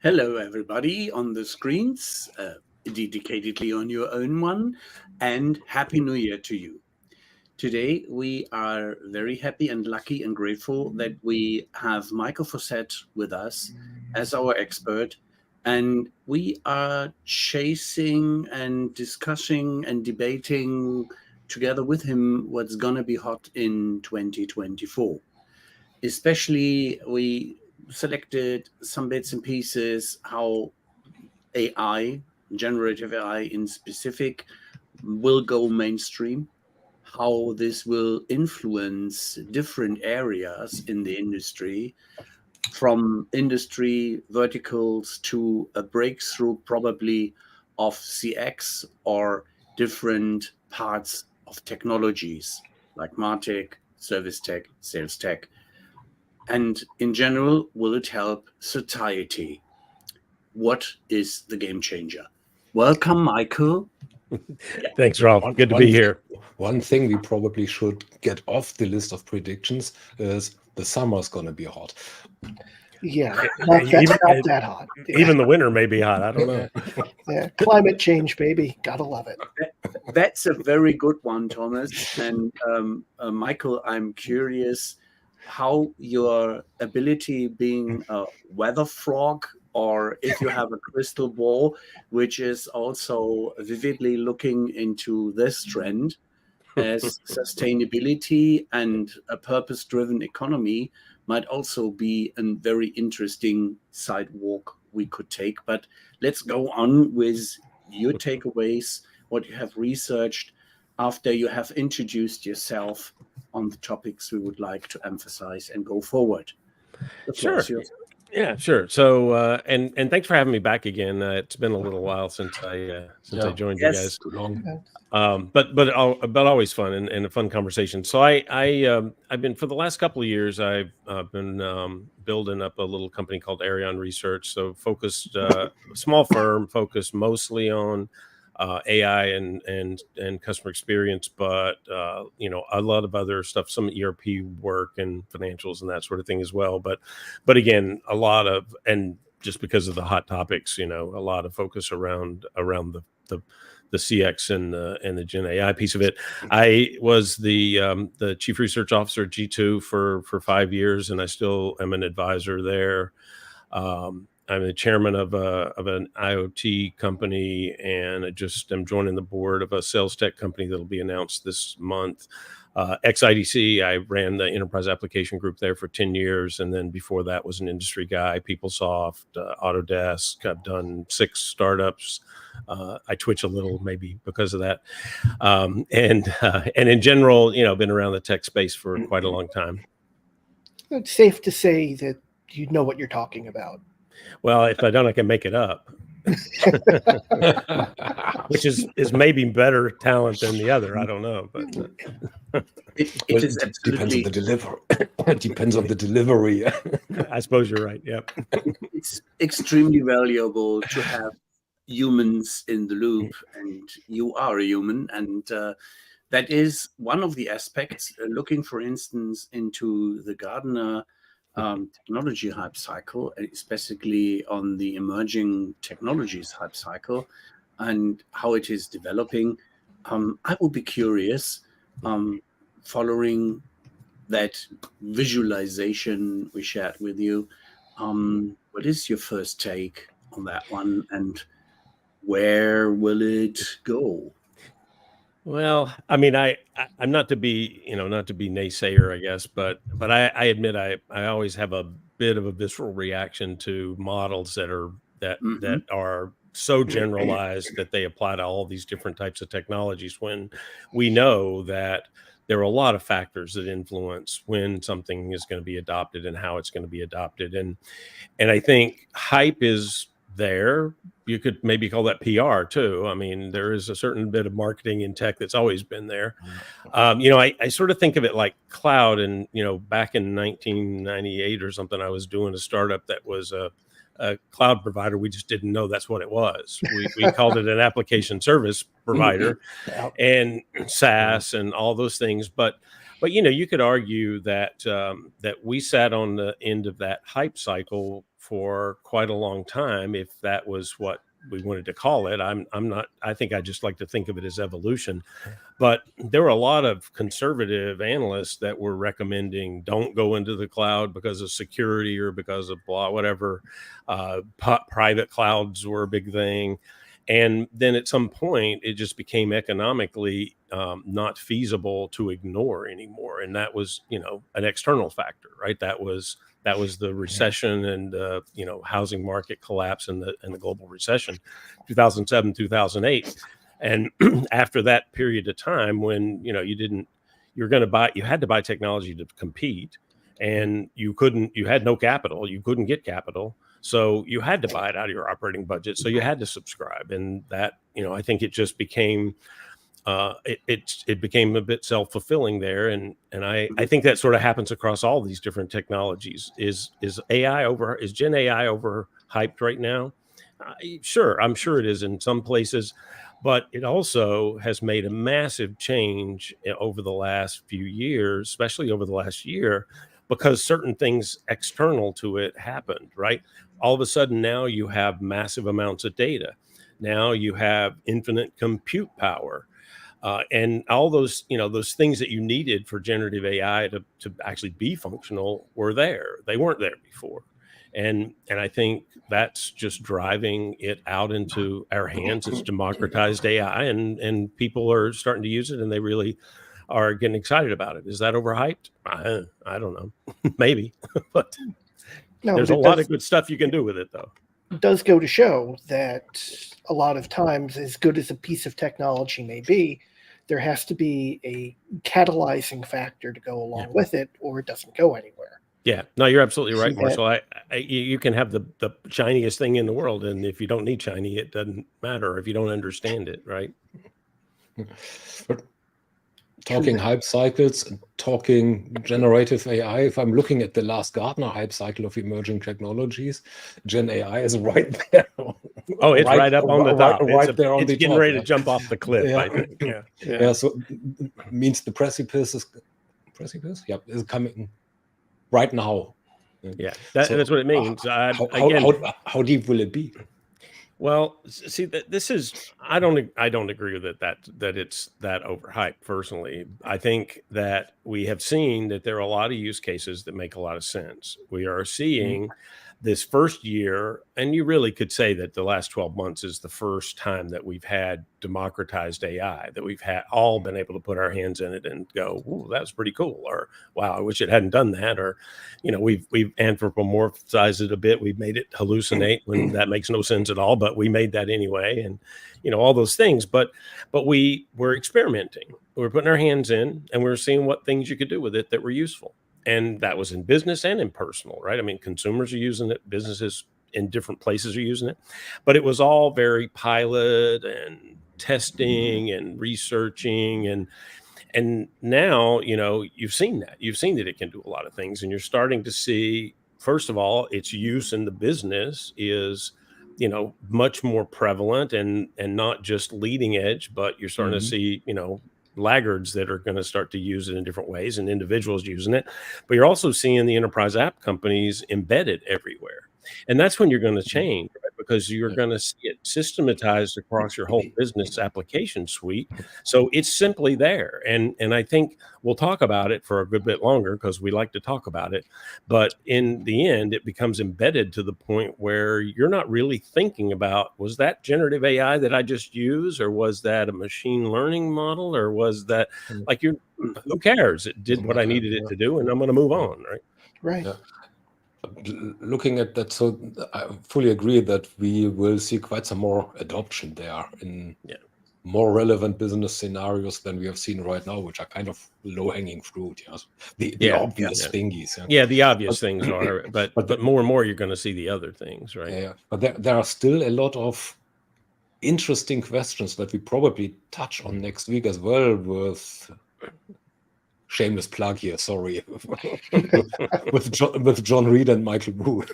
Hello, everybody on the screens, dedicatedly on your own one, and Happy New Year to you. Today, we are very happy and lucky and grateful that we have Michael Fauscette with us as our expert, and we are chasing and discussing and debating together with him what's going to be hot in 2024. Especially, we selected some bits and pieces how AI, generative AI in specific, will go mainstream, how this will influence different areas in the industry, from industry verticals to a breakthrough probably of CX or different parts of technologies like MarTech, service tech, sales tech. And in general, will it help society? What is the game changer? Welcome, Michael. Thanks, Ralph. Good to be here. One thing we probably should get off the list of predictions is the summer's going to be hot. Yeah, not that hot. Yeah. Even the winter may be hot. I don't know. Yeah, climate change, baby. Gotta love it. That's a very good one, Thomas. And Michael, I'm curious how your ability being a weather frog, or if you have a crystal ball, which is also vividly looking into this trend as sustainability and a purpose-driven economy, might also be a very interesting sidewalk we could take. But let's go on with your takeaways, what you have researched after you have introduced yourself on the topics we would like to emphasize and go forward. Sure. Yeah, sure. So, and thanks for having me back again. It's been a little while since I joined you guys. Too long. But always fun and a fun conversation. So I've been for the last couple of years. I've been building up a little company called Arion Research. So focused, small firm, focused mostly on AI and customer experience, but a lot of other stuff, some ERP work and financials and that sort of thing as well. But again, a lot of, and just because of the hot topics, a lot of focus around the CX and the Gen AI piece of it. I was the chief research officer at G2 for 5 years, and I still am an advisor there. I'm the chairman of an IoT company, and I just am joining the board of a sales tech company that'll be announced this month. Ex-IDC, I ran the enterprise application group there for 10 years. And then before that was an industry guy, PeopleSoft, Autodesk. I've done 6 startups. I twitch a little maybe because of that. And in general, been around the tech space for quite a long time. It's safe to say that you know what you're talking about. Well, if I don't, I can make it up. Which is maybe better talent than the other. I don't know, but it depends on the delivery. It depends on the delivery. I suppose you're right. Yep. It's extremely valuable to have humans in the loop, and you are a human, and that is one of the aspects. Looking, for instance, into the Gartner technology hype cycle, especially on the emerging technologies hype cycle and how it is developing. I would be curious, following that visualization we shared with you, what is your first take on that one, and where will it go? Well, I mean, I'm not to be naysayer, I guess, but I admit I always have a bit of a visceral reaction to models that are so generalized that they apply to all these different types of technologies, when we know that there are a lot of factors that influence when something is going to be adopted and how it's going to be adopted. And I think hype is there. You could maybe call that PR too. I mean, there is a certain bit of marketing in tech that's always been there. I sort of think of it like cloud. And, back in 1998 or something, I was doing a startup that was a cloud provider. We just didn't know that's what it was. We called it an application service provider and SaaS and all those things. But you could argue that that we sat on the end of that hype cycle for quite a long time, if that was what we wanted to call it. I'm not, I think I just like to think of it as evolution. But there were a lot of conservative analysts that were recommending don't go into the cloud because of security or because of blah, whatever. Private clouds were a big thing. And then at some point, it just became economically not feasible to ignore anymore. And that was, an external factor, right? That was the recession and housing market collapse and the global recession, 2007, 2008. And after that period of time when, you had to buy technology to compete, and you had no capital, you couldn't get capital. So you had to buy it out of your operating budget. So you had to subscribe. And that, I think it just became, it became a bit self-fulfilling there. And I think that sort of happens across all these different technologies. Is Gen AI overhyped right now? Sure. I'm sure it is in some places, but it also has made a massive change over the last few years, especially over the last year, because certain things external to it happened, right? All of a sudden now you have massive amounts of data. Now you have infinite compute power. And all those, those things that you needed for generative AI to actually be functional were there. They weren't there before. And I think that's just driving it out into our hands. It's democratized AI, and people are starting to use it, and they really are getting excited about it. Is that overhyped? I don't know. Maybe. But there's a lot of good stuff you can do with it, though. It does go to show that a lot of times, as good as a piece of technology may be, there has to be a catalyzing factor to go along with it, or it doesn't go anywhere. Yeah, no, you're absolutely right, Marshall. You can have the shiniest thing in the world, and if you don't need shiny, it doesn't matter if you don't understand it, right? But talking hype cycles and talking generative AI, if I'm looking at the last Gartner hype cycle of emerging technologies, Gen AI is right there. Oh, it's right up on the top. Right there on the top. It's getting ready to jump off the cliff, I think. Yeah, so it means the precipice is coming right now. Yeah, that's what it means. How deep will it be? Well, see, this is, I don't agree with it that it's that overhyped. Personally, I think that we have seen that there are a lot of use cases that make a lot of sense. We are seeing this first year, and you really could say that the last 12 months is the first time that we've had democratized AI, that we've all been able to put our hands in it and go, "Ooh, that was pretty cool," or "Wow, I wish it hadn't done that," or we've anthropomorphized it a bit. We've made it hallucinate when that makes no sense at all, but we made that anyway, and all those things. But we were experimenting. We were putting our hands in, and we were seeing what things you could do with it that were useful. And that was in business and in personal, right? I mean, consumers are using it, businesses in different places are using it, but it was all very pilot and testing and researching. And now, you've seen that it can do a lot of things, and you're starting to see, first of all, its use in the business is, much more prevalent and not just leading edge, but you're starting to see, laggards that are going to start to use it in different ways and individuals using it. But you're also seeing the enterprise app companies embedded everywhere. And that's when you're going to change, right? Because you're going to see it systematized across your whole business application suite. So it's simply there. And I think we'll talk about it for a good bit longer because we like to talk about it. But in the end, it becomes embedded to the point where you're not really thinking about, was that generative AI that I just used, or was that a machine learning model, or was that who cares? It did what I needed it to do, and I'm going to move on, right? Right. Yeah. Looking at that, so I fully agree that we will see quite some more adoption there in more relevant business scenarios than we have seen right now, which are kind of low-hanging fruit. The obvious thingies. Yeah, the obvious things are, but more and more you're going to see the other things, right? Yeah, but there are still a lot of interesting questions that we probably touch on next week as well with. Shameless plug here, sorry, with John Reed and Michael Wu.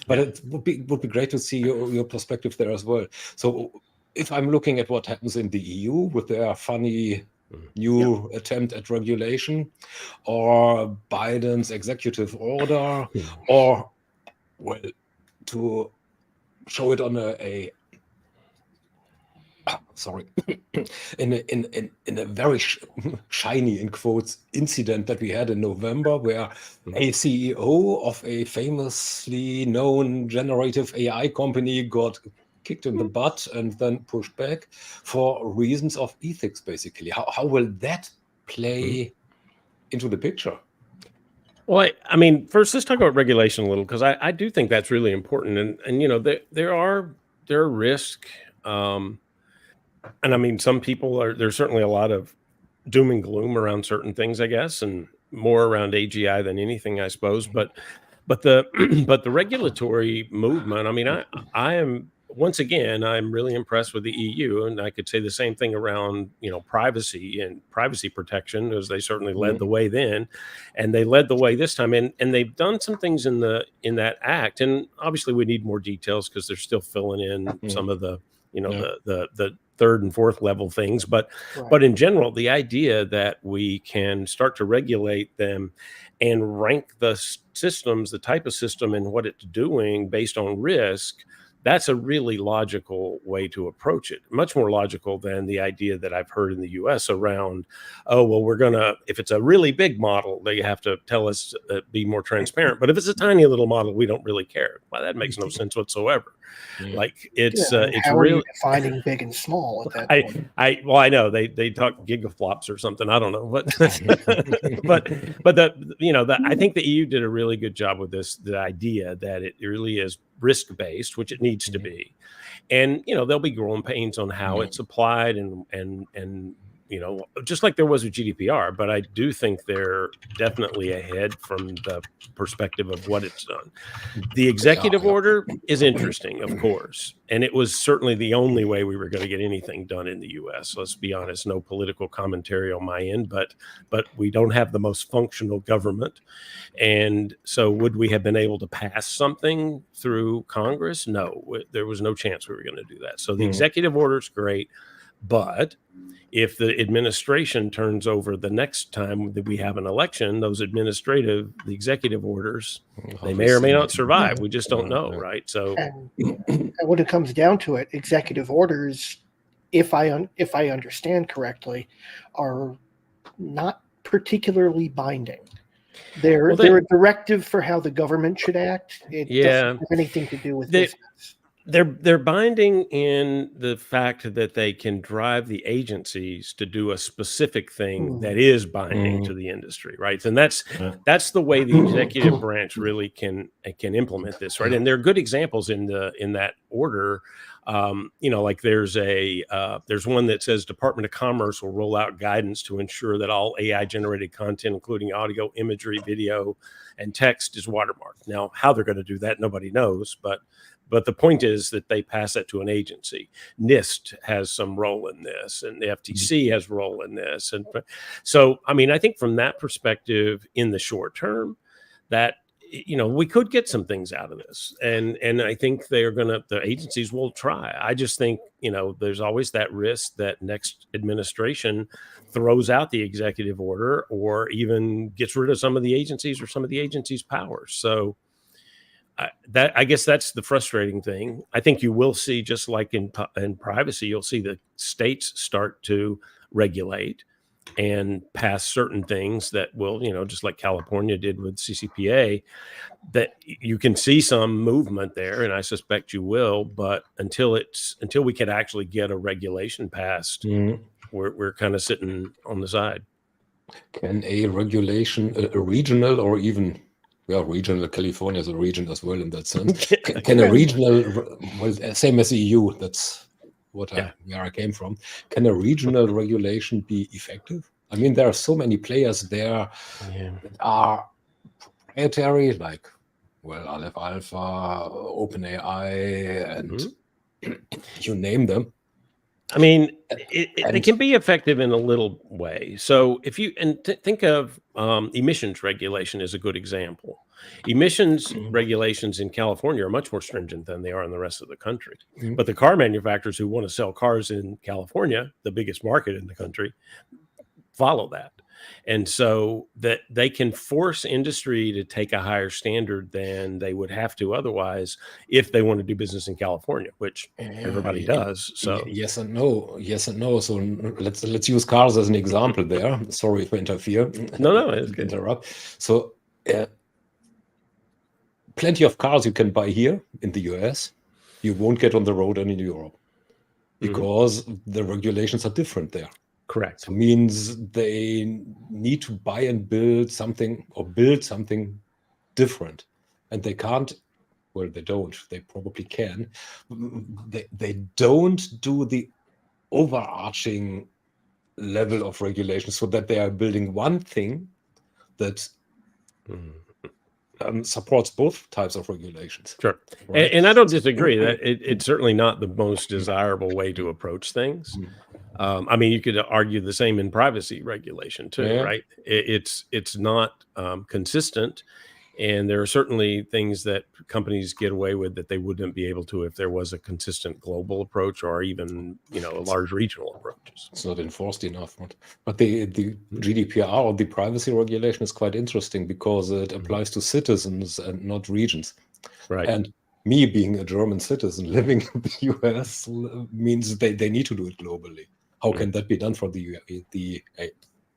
But it would be great to see your perspective there as well. So if I'm looking at what happens in the EU with their funny new attempt at regulation, or Biden's executive order, or to show it on sorry, in a very shiny, in quotes, incident that we had in November, where a CEO of a famously known generative AI company got kicked in the butt and then pushed back for reasons of ethics, basically. How will that play into the picture? Well, I mean, first, let's talk about regulation a little, because I do think that's really important. And you know, there are risks. And I mean, some people there's certainly a lot of doom and gloom around certain things, I guess, and more around AGI than anything, I suppose. But the but the regulatory movement, I mean, I am once again, I'm really impressed with the EU, and I could say the same thing around, you know, privacy and privacy protection, as they certainly led the way then, and they led the way this time, and they've done some things in that act, and obviously we need more details because they're still filling in some of the, you know, the third and fourth level things, but in general, the idea that we can start to regulate them and rank the systems, the type of system and what it's doing based on risk, that's a really logical way to approach it. Much more logical than the idea that I've heard in the US around, oh, well, if it's a really big model, they have to tell us, be more transparent. But if it's a tiny little model, we don't really care. Well, that makes no sense whatsoever. Like it's how really are you defining big and small at that point? I know they talk gigaflops or something. I don't know, but I think the EU did a really good job with this. The idea that it really is risk based, which it needs to be, and you know there'll be growing pains on how it's applied and you know, just like there was with GDPR, but I do think they're definitely ahead from the perspective of what it's done. The executive order is interesting, of course, and it was certainly the only way we were going to get anything done in the US. Let's be honest, no political commentary on my end, but we don't have the most functional government. And so would we have been able to pass something through Congress? No, there was no chance we were going to do that. So the executive order is great, but if the administration turns over the next time that we have an election, the executive orders, they may or may not survive. We just don't know, right? So, and when it comes down to it, executive orders, if I understand correctly, are not particularly binding. They're a directive for how the government should act. It doesn't have anything to do with business. They're binding in the fact that they can drive the agencies to do a specific thing that is binding to the industry, right? And that's the way the executive branch really can implement this, right? And there are good examples in that order. You know, like there's one that says Department of Commerce will roll out guidance to ensure that all AI generated content, including audio, imagery, video, and text, is watermarked. Now, how they're going to do that, nobody knows, but the point is that they pass that to an agency. NIST has some role in this, and the FTC has role in this. And so, I mean, I think from that perspective, in the short term, that, you know, we could get some things out of this. And I think the agencies will try. I just think, you know, there's always that risk that next administration throws out the executive order or even gets rid of some of the agencies or some of the agencies' powers. So, I guess that's the frustrating thing. I think you will see, just like in privacy, you'll see the states start to regulate and pass certain things that will, you know, just like California did with CCPA, that you can see some movement there, and I suspect you will. But until we can actually get a regulation passed, we're kind of sitting on the side. Can a regulation, a regional or even regional, California is a region as well in that sense. Can a regional, well, same as the EU, that's where I came from. Can a regional regulation be effective? I mean, there are so many players there that are proprietary, like, Aleph Alpha, OpenAI, and you name them. I mean, it can be effective in a little way. So if you think of emissions regulation is a good example. Emissions regulations in California are much more stringent than they are in the rest of the country. But the car manufacturers who want to sell cars in California, the biggest market in the country, follow that. And so that they can force industry to take a higher standard than they would have to otherwise if they want to do business in California, which everybody does. So yes and no. So let's use cars as an example there. Sorry to interfere. No, it's good. Interrupt. So plenty of cars you can buy here in the US, you won't get on the road and in Europe because the regulations are different there. Correct. It means they need to buy and build something different, and they can't. Well, they don't. They probably can. They don't do the overarching level of regulation, so that they are building one thing that supports both types of regulations. Sure. Right? And I don't disagree that it's certainly not the most desirable way to approach things. I mean, you could argue the same in privacy regulation too, right? It's not consistent. And there are certainly things that companies get away with that they wouldn't be able to if there was a consistent global approach or even, large regional approaches. It's not enforced enough. But the GDPR or the privacy regulation is quite interesting because it applies to citizens and not regions. Right. And me being a German citizen living in the US means they need to do it globally. How can that be done for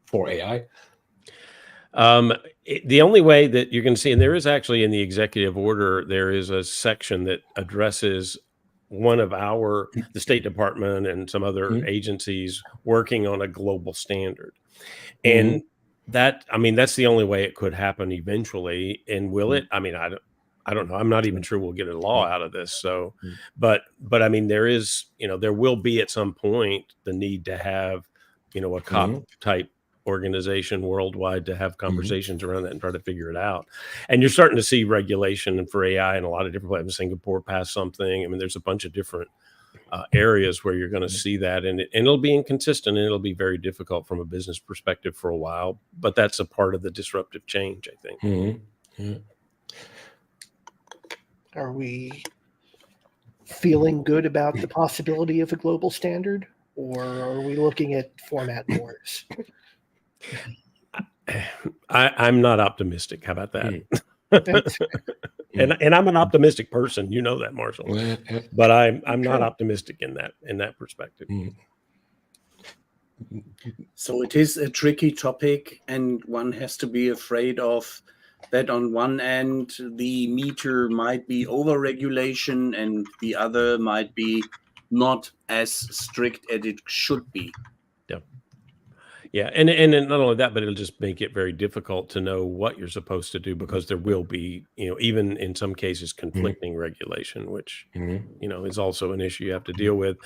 for AI? The only way that you're going to see, and there is actually in the executive order, there is a section that addresses one of the State Department and some other agencies working on a global standard. And that's the only way it could happen eventually. And will it? I mean, I don't know. I'm not even sure we'll get a law out of this. So, but I mean, there is, there will be at some point the need to have, a COP type organization worldwide to have conversations around that and try to figure it out. And you're starting to see regulation for AI in a lot of different places. Singapore passed something. I mean, there's a bunch of different areas where you're going to see that, and it'll be inconsistent and it'll be very difficult from a business perspective for a while. But that's a part of the disruptive change, I think. Are we feeling good about the possibility of a global standard, or are we looking at format wars? I'm not optimistic. How about that? And I'm an optimistic person, you know that, Marshall. But I'm not optimistic in that perspective. So it is a tricky topic, and one has to be afraid of that. On one end, the meter might be over-regulation, and the other might be not as strict as it should be. Yeah, and not only that, but it'll just make it very difficult to know what you're supposed to do, because there will be, even in some cases, conflicting regulation, which is also an issue you have to deal with.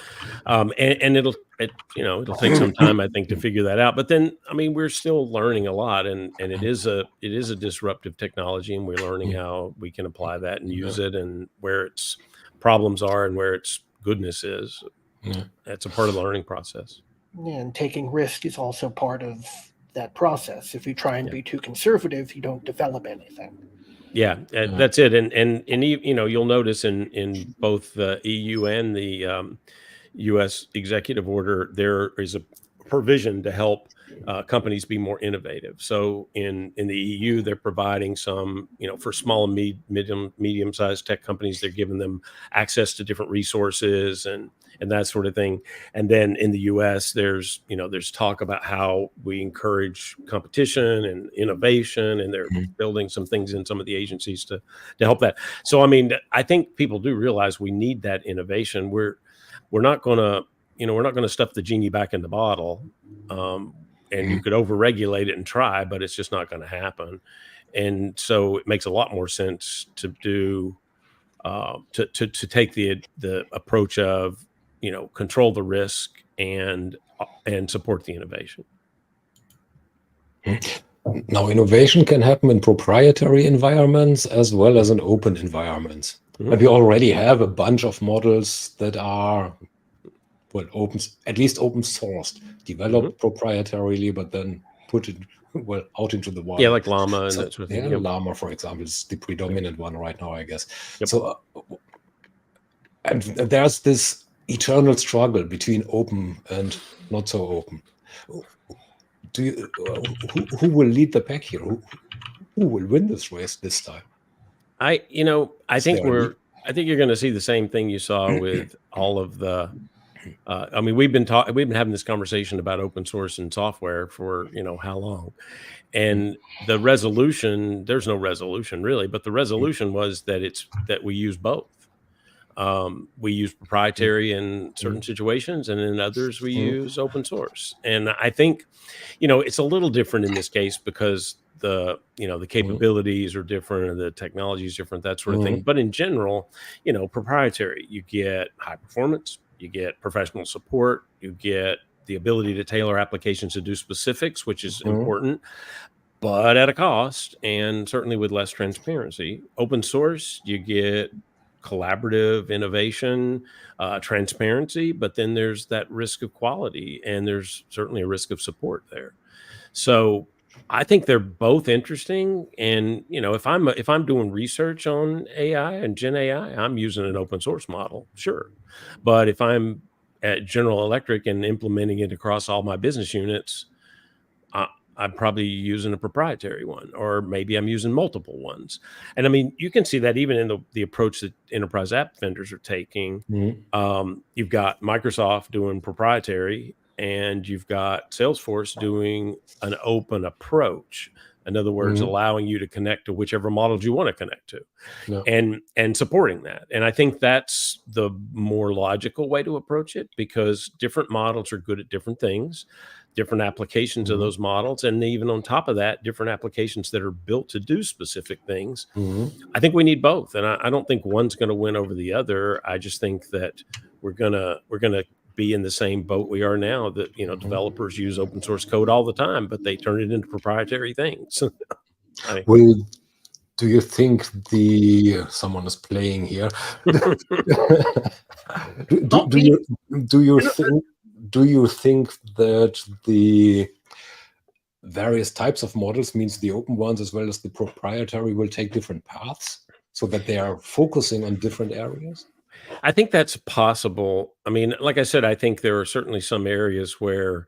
And it'll take some time, I think, to figure that out. But then, I mean, we're still learning a lot, and it is a disruptive technology, and we're learning how we can apply that and use it, and where its problems are and where its goodness is. That's a part of the learning process. And taking risk is also part of that process. If you try and be too conservative, you don't develop anything. That's it. And you'll notice in both the EU and the U.S. executive order, there is a provision to help companies be more innovative. So in the EU, they're providing some, for small and medium-sized tech companies, they're giving them access to different resources and that sort of thing. And then in the U.S., there's talk about how we encourage competition and innovation, and they're building some things in some of the agencies to help that. So, I mean, I think people do realize we need that innovation. We're not going to stuff the genie back in the bottle. And you could overregulate it and try, but it's just not going to happen. And so it makes a lot more sense to do to take the approach of control the risk and support the innovation. Now, innovation can happen in proprietary environments as well as in open environments. And we already have a bunch of models that are at least open sourced, developed proprietarily, but then put it out into the wild. Yeah, like Llama and that sort of thing. Llama, for example, is the predominant one right now, I guess. So, and there's this eternal struggle between open and not so open. who will lead the pack here? Who will win this race this time? I think there I think you're going to see the same thing you saw with all of the. I mean, we've been having this conversation about open source and software for how long, and the resolution. There's no resolution really, but the resolution was that we use both. We use proprietary in certain situations, and in others we use open source. And I think, it's a little different in this case because the capabilities are different and the technology is different, that sort of thing. But in general, proprietary, you get high performance, you get professional support, you get the ability to tailor applications to do specifics, which is important, but at a cost, and certainly with less transparency. Open source, you get collaborative innovation, transparency, but then there's that risk of quality, and there's certainly a risk of support there. So I think they're both interesting. And if I'm doing research on AI and Gen AI, I'm using an open source model, sure. But if I'm at General Electric and implementing it across all my business units, I'm probably using a proprietary one, or maybe I'm using multiple ones. And I mean, you can see that even in the approach that enterprise app vendors are taking. You've got Microsoft doing proprietary, and you've got Salesforce doing an open approach. In other words, allowing you to connect to whichever models you want to connect to, and supporting that. And I think that's the more logical way to approach it, because different models are good at different things, different applications of those models, and even on top of that, different applications that are built to do specific things. I think we need both, and I don't think one's going to win over the other. I just think that we're gonna be in the same boat we are now, that developers use open source code all the time, but they turn it into proprietary things. Well, do you think someone is playing here? Do you think that the various types of models, means the open ones as well as the proprietary, will take different paths so that they are focusing on different areas? I think that's possible. I mean, like I said, I think there are certainly some areas where,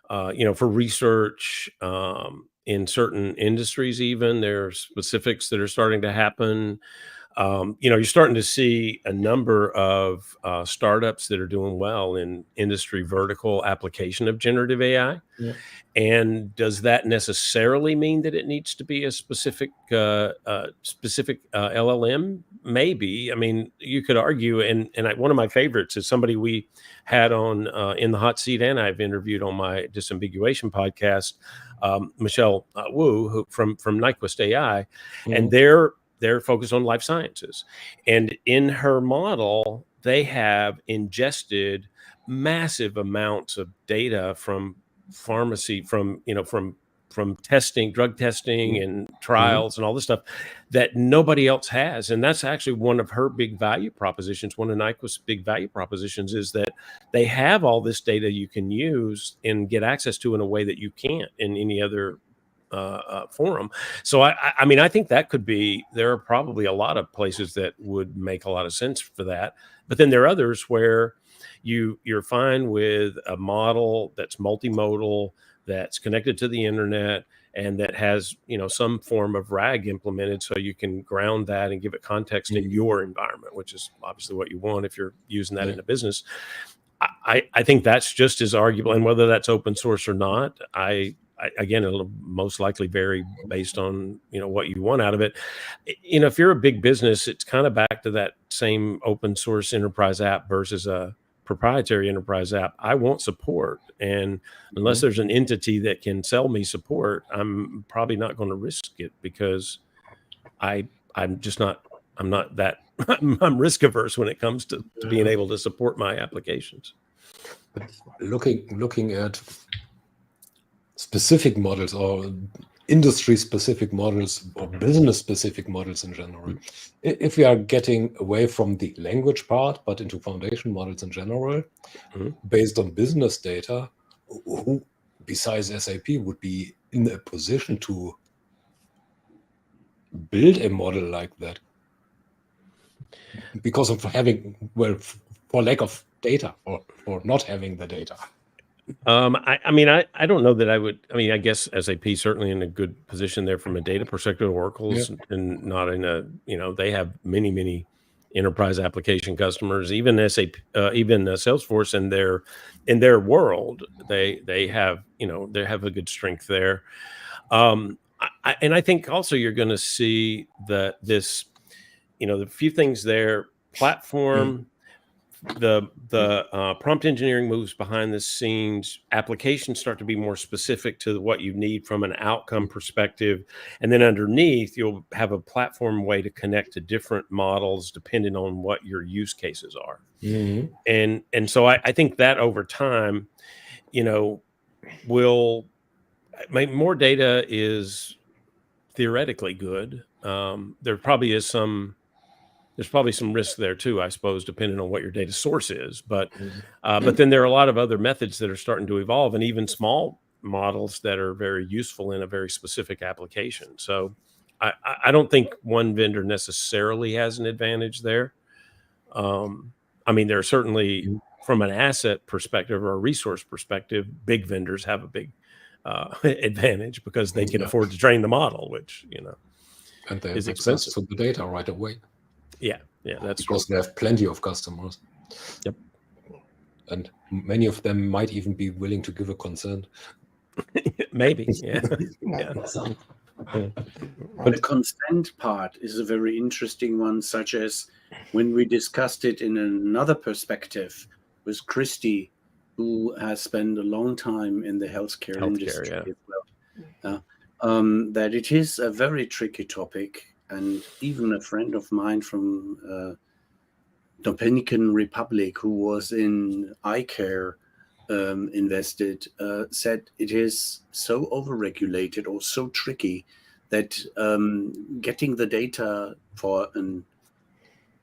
for research, in certain industries, even there's specifics that are starting to happen. You're starting to see a number of startups that are doing well in industry vertical application of generative AI. And does that necessarily mean that it needs to be a specific LLM? Maybe. I mean, you could argue, and one of my favorites is somebody we had on in the hot seat, and I've interviewed on my Disambiguation podcast, Michelle Wu, from Nyquist AI, and they're focused on life sciences. And in her model, they have ingested massive amounts of data from pharmacy, from testing, drug testing and trials and all this stuff that nobody else has. And that's actually one of her big value propositions. One of Nyquist's big value propositions is that they have all this data you can use and get access to in a way that you can't in any other forum. So I mean, I think that could be, there are probably a lot of places that would make a lot of sense for that. But then there are others where you're fine with a model that's multimodal, that's connected to the internet, and that has some form of RAG implemented, so you can ground that and give it context in your environment, which is obviously what you want if you're using that in a business. I think that's just as arguable, and whether that's open source or not, again, it'll most likely vary based on what you want out of it. If you're a big business, it's kind of back to that same open source enterprise app versus a proprietary enterprise app. I won't support, and unless there's an entity that can sell me support, I'm probably not going to risk it, because I'm not that I'm risk averse when it comes to being able to support my applications. But looking at specific models, or industry-specific models, or business-specific models in general, if we are getting away from the language part, but into foundation models in general, based on business data, who besides SAP would be in a position to build a model like that? Because of having, for lack of data, or not having the data. I mean, I don't know that I would. I mean, I guess SAP certainly in a good position there from a data perspective. Oracle's and not in a, they have many enterprise application customers. Even SAP, even Salesforce in their world, they have they have a good strength there. And I think also you're going to see that this, the few things there, platform. The prompt engineering moves behind the scenes. Applications start to be more specific to what you need from an outcome perspective, and then underneath you'll have a platform way to connect to different models depending on what your use cases are. And so I think that over time, will make more data is theoretically good. There probably is there's probably some risk there too, I suppose, depending on what your data source is. But then there are a lot of other methods that are starting to evolve, and even small models that are very useful in a very specific application. So I don't think one vendor necessarily has an advantage there. I mean, there are certainly, from an asset perspective or a resource perspective, big vendors have a big advantage because they can afford to train the model, which and they is have access expensive to the data right away. Yeah, that's because true. they have plenty of customers. Yep. And many of them might even be willing to give a consent. Maybe, yeah. The consent part is a very interesting one, such as when we discussed it in another perspective with Christy, who has spent a long time in the healthcare industry as well, that it is a very tricky topic. And even a friend of mine from Dominican Republic, who was in eye care invested, said it is so overregulated or so tricky that getting the data for a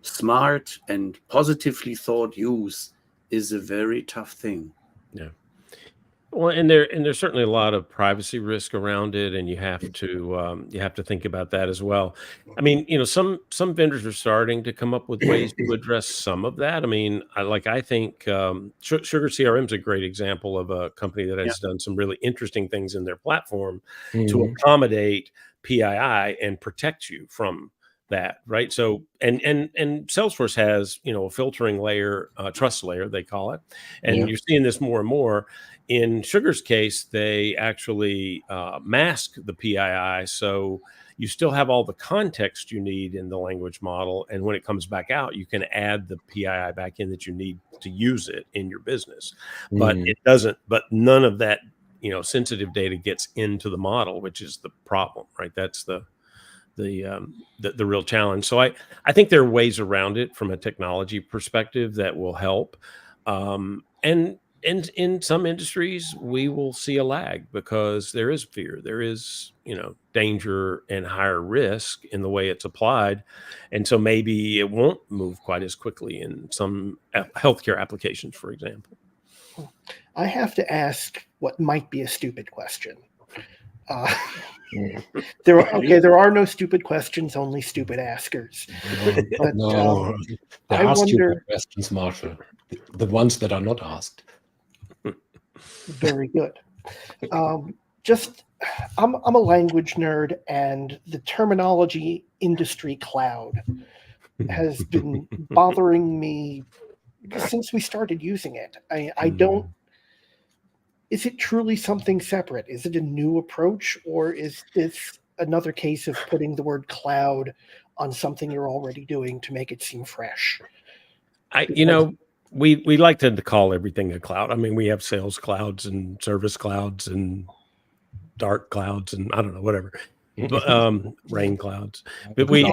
smart and positively thought use is a very tough thing. Yeah. Well, and there's certainly a lot of privacy risk around it, and you have to think about that as well. I mean, some vendors are starting to come up with ways to address some of that. I mean, I think Sugar CRM is a great example of a company that has done some really interesting things in their platform to accommodate PII and protect you from that, right? So and Salesforce has a filtering layer, trust layer they call it, and you're seeing this more and more. In Sugar's case, they actually mask the PII, so you still have all the context you need in the language model, and when it comes back out, you can add the PII back in that you need to use it in your business. But it doesn't. But none of that sensitive data gets into the model, which is the problem, right? That's the real challenge. So I think there are ways around it from a technology perspective that will help. And in some industries, we will see a lag because there is fear, there is danger and higher risk in the way it's applied, and so maybe it won't move quite as quickly in some healthcare applications, for example. I have to ask what might be a stupid question. There are no stupid questions, only stupid askers. But, there are stupid questions, Marshall. The ones that are not asked. Very good. I'm a language nerd, and the terminology industry cloud has been bothering me since we started using it. I don't. Is it truly something separate? Is it a new approach, or is this another case of putting the word cloud on something you're already doing to make it seem fresh? We like to call everything a cloud. I mean, we have sales clouds and service clouds and dark clouds and I don't know, whatever, but, rain clouds. But we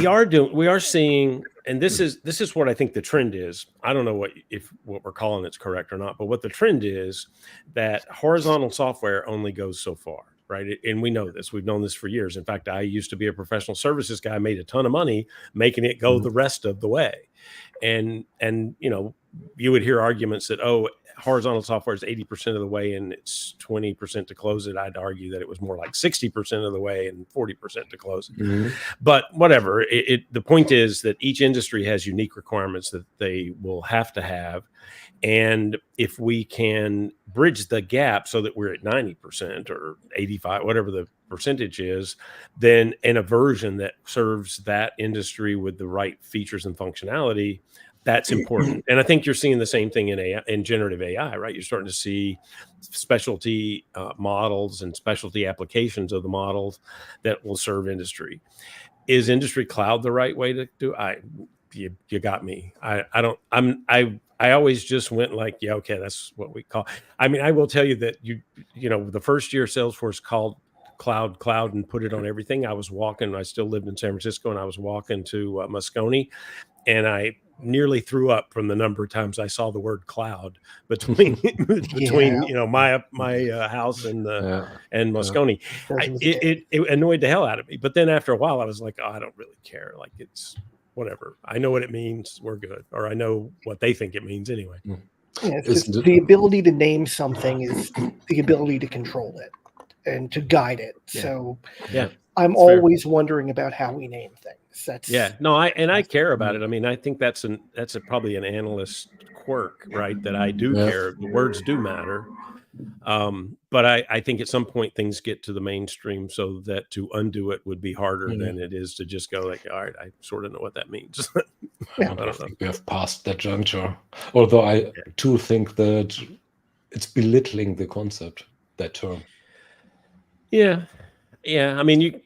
are seeing, and this is what I think the trend is. I don't know if what we're calling it's correct or not, but what the trend is that horizontal software only goes so far, right? And we know this. We've known this for years. In fact, I used to be a professional services guy, made a ton of money making it go the rest of the way. And you would hear arguments that, horizontal software is 80% of the way and it's 20% to close it, I'd argue that it was more like 60% of the way and 40% to close it. Mhm. But whatever, the point is that each industry has unique requirements that they will have to have. And if we can bridge the gap so that we're at 90% or 85, whatever the percentage is, then in a version that serves that industry with the right features and functionality, that's important. And I think you're seeing the same thing in AI, in generative AI, right? You're starting to see specialty models and specialty applications of the models that will serve industry. Is industry cloud the right way to do? You got me. I always just went like, yeah, okay, that's what we call. I mean, I will tell you that the first year Salesforce called cloud and put it on everything. I still lived in San Francisco, and I was walking to Moscone, and I nearly threw up from the number of times I saw the word cloud between my house and Moscone. It annoyed the hell out of me. But then after a while, I was like, oh, I don't really care. Like, it's whatever. I know what it means. We're good. Or I know what they think it means anyway. Yeah, it's just the ability to name something is the ability to control it and to guide it. Yeah. So yeah, I'm always wondering about how we name things. I care about it. I mean, I think that's probably an analyst quirk, right? That I do care. The words do matter. But I think at some point things get to the mainstream so that to undo it would be harder than it is to just go like, all right, I sort of know what that means. I don't think we have passed that juncture. Although I too think that it's belittling the concept, that term. Yeah. I mean, you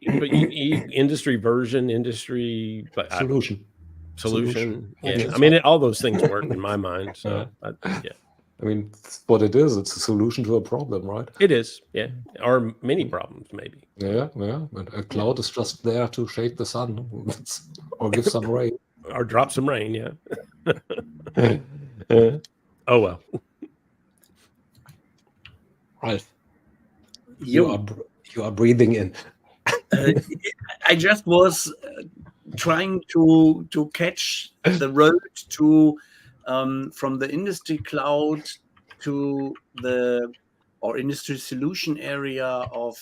industry version, industry solution. Yeah. I mean, all those things work in my mind. So I mean, what it is, it's a solution to a problem, right? It is, yeah. Or many problems, maybe. Yeah. But a cloud is just there to shade the sun or give some rain. Or drop some rain, yeah. Oh, well. Ralph, you are breathing in. I just was trying to catch the road to from the industry cloud to the industry solution area of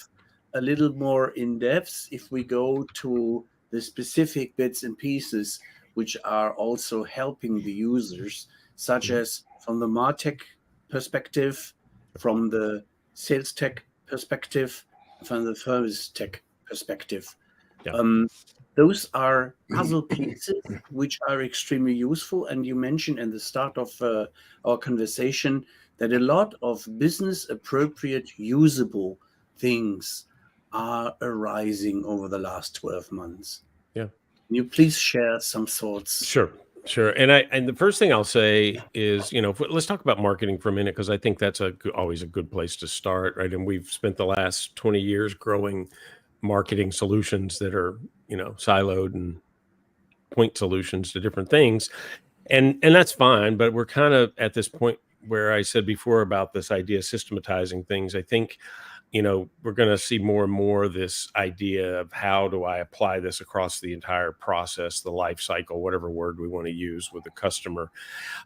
a little more in depth. If we go to the specific bits and pieces which are also helping the users, such as from the MarTech perspective, from the sales tech perspective, from the service tech perspective. Yeah. Those are puzzle pieces which are extremely useful. And you mentioned in the start of our conversation that a lot of business appropriate usable things are arising over the last 12 months. Yeah. Can you please share some thoughts? Sure. And the first thing I'll say is, let's talk about marketing for a minute, because I think that's always a good place to start, right? And we've spent the last 20 years growing marketing solutions that are, siloed and point solutions to different things. And that's fine, but we're kind of at this point where I said before about this idea of systematizing things. I think, we're going to see more and more this idea of how do I apply this across the entire process, the life cycle, whatever word we want to use with the customer.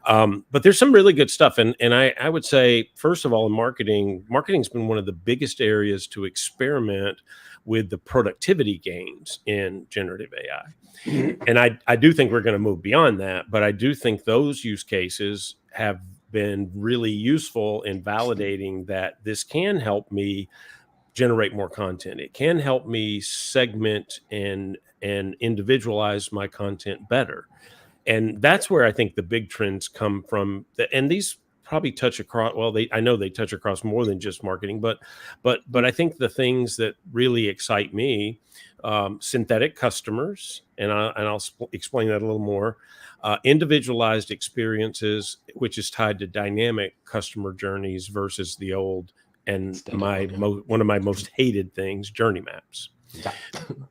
But there's some really good stuff. And I would say, first of all, in marketing's been one of the biggest areas to experiment with the productivity gains in generative AI. And I do think we're going to move beyond that, but I do think those use cases have been really useful in validating that this can help me generate more content. It can help me segment and individualize my content better. And that's where I think the big trends come from. And these probably touch across, I know they touch across more than just marketing, but I think the things that really excite me, synthetic customers, and I'll explain that a little more, individualized experiences, which is tied to dynamic customer journeys versus the old, and one of my most hated things, journey maps. Yeah.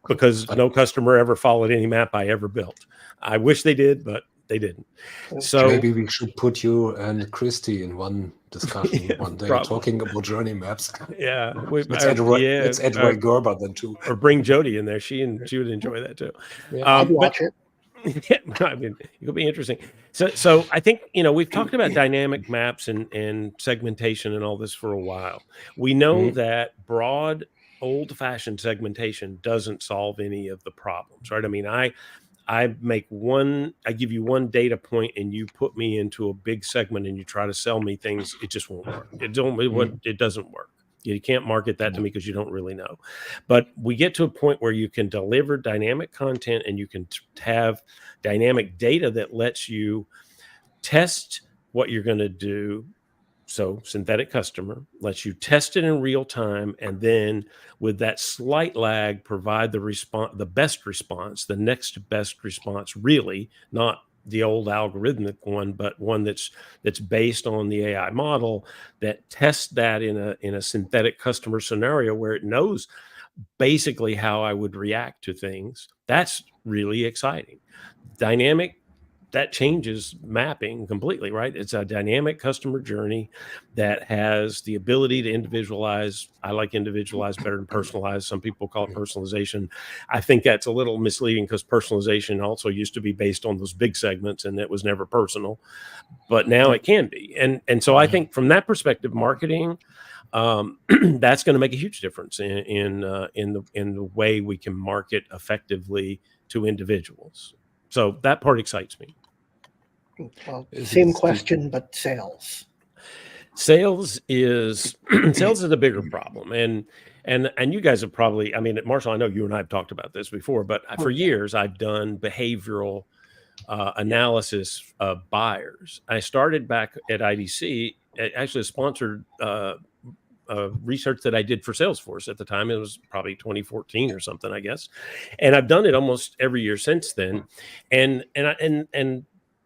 Because no customer ever followed any map I ever built. I wish they did, but they didn't. So maybe we should put you and Christy in one discussion one day, talking about journey maps. Yeah, let's add Ray Gerber then too, or bring Jody in there. She would enjoy that too. Yeah, I'd watch it. Yeah, I mean, it could be interesting. So I think, we've talked about dynamic maps and segmentation and all this for a while. We know that broad, old-fashioned segmentation doesn't solve any of the problems, right? I mean, I give you one data point and you put me into a big segment and you try to sell me things, it just won't work. It doesn't work. You can't market that to me because you don't really know. But we get to a point where you can deliver dynamic content and you can have dynamic data that lets you test what you're going to do. So synthetic customer lets you test it in real time, and then with that slight lag, provide the best response, the next best response, really, not the old algorithmic one, but one that's based on the AI model that tests that in a synthetic customer scenario where it knows basically how I would react to things. That's really exciting. Dynamic, that changes mapping completely, right? It's a dynamic customer journey that has the ability to individualize. I like individualize better than personalize. Some people call it personalization. I think that's a little misleading because personalization also used to be based on those big segments and it was never personal, but now it can be. And so I think from that perspective, marketing, that's going to make a huge difference in the way we can market effectively to individuals. So that part excites me. Well, same question, but sales. Sales is a bigger problem, and you guys have probably, I mean, Marshall, I know you and I have talked about this before, but for years I've done behavioral analysis of buyers. I started back at IDC, actually sponsored research that I did for Salesforce at the time. It was probably 2014 or something, I guess, and I've done it almost every year since then, and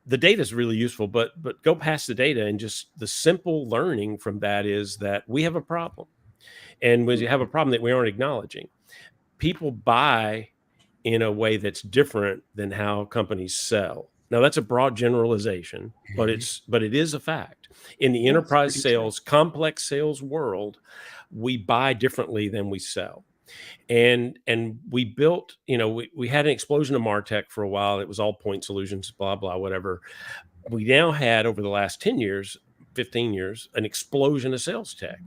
the data is really useful, but go past the data and just the simple learning from that is that we have a problem. And when you have a problem that we aren't acknowledging, people buy in a way that's different than how companies sell. Now that's a broad generalization, but it is a fact. In the enterprise sales, complex sales world, we buy differently than we sell. And we built, we had an explosion of MarTech for a while. It was all point solutions, blah, blah, whatever. We now had, over the last 10 years, 15 years, an explosion of sales tech.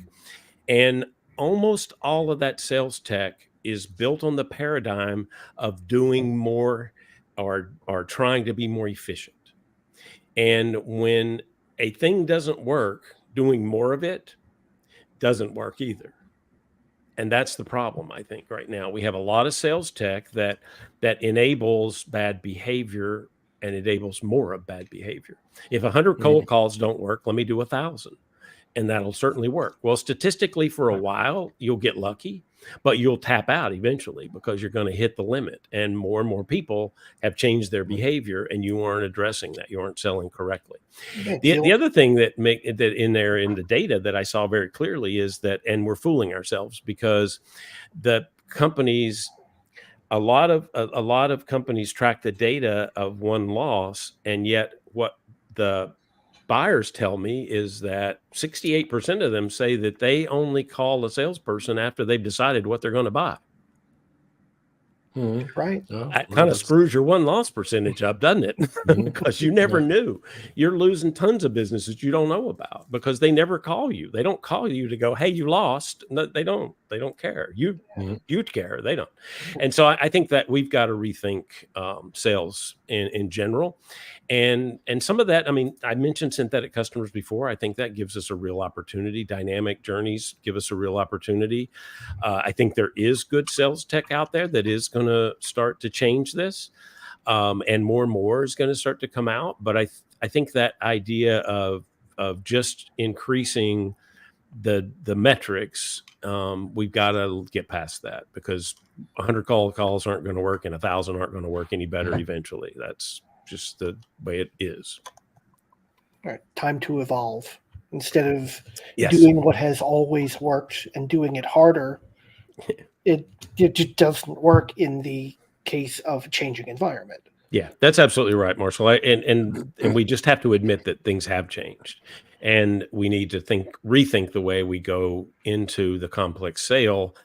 And almost all of that sales tech is built on the paradigm of doing more or trying to be more efficient. And when a thing doesn't work, doing more of it doesn't work either. And that's the problem, I think, right now. We have a lot of sales tech that enables bad behavior and enables more of bad behavior. If 100 cold calls don't work, let me do 1,000. And that'll certainly work. Well, statistically, for a while, you'll get lucky, but you'll tap out eventually because you're going to hit the limit. And more people have changed their behavior, and you aren't addressing that. You aren't selling correctly. The other thing that in the data that I saw very clearly is that, and we're fooling ourselves because the companies, a lot of companies track the data of one loss, and yet what the buyers tell me is that 68% of them say that they only call a salesperson after they've decided what they're going to buy. Right. That kind of screws your one loss percentage up, doesn't it? Because you never knew. You're losing tons of businesses you don't know about because they never call you. They don't call you to go, hey, you lost. No, they don't. They don't care. You care. They don't. And so I think that we've got to rethink sales in general. And some of that, I mean, I mentioned synthetic customers before. I think that gives us a real opportunity. Dynamic journeys give us a real opportunity. I think there is good sales tech out there that is going to start to change this. And more is going to start to come out. But I think that idea of just increasing the metrics, we've got to get past that because 100 calls aren't going to work and 1,000 aren't going to work any better eventually. That's just the way it is. All right, time to evolve. Instead of doing what has always worked and doing it harder, it just doesn't work in the case of a changing environment. Yeah, that's absolutely right, Marshall. And we just have to admit that things have changed, and we need to rethink the way we go into the complex sale,